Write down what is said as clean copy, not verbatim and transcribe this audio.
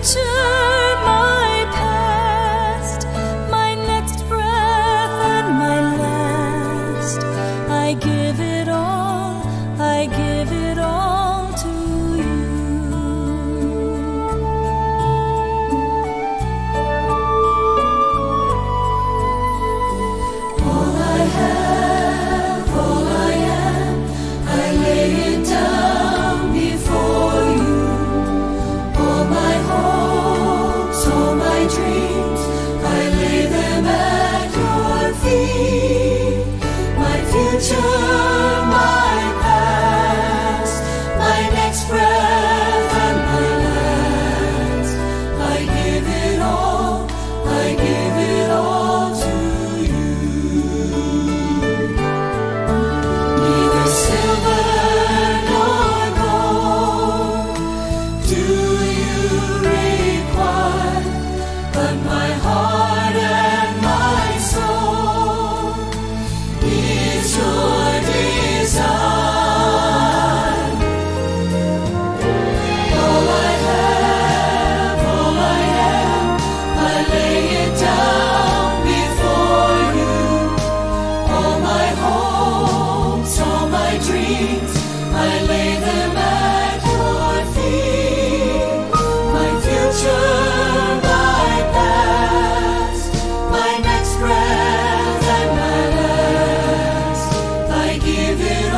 future, my past, my next breath and my last. I give it all, I give it all to you. All I have, all I am, I lay it down before you. All my hopes, all my dreams, I lay them at your feet. My future, my past, my next breath and my last. I give it all, I give it all to you. Neither silver nor gold do you require, but my heart and my soul is your desire. All I have, all I am, I lay it down before you. All my hopes, all my dreams, I lay them at your feet. My future, my past, my next breath and my last. I give it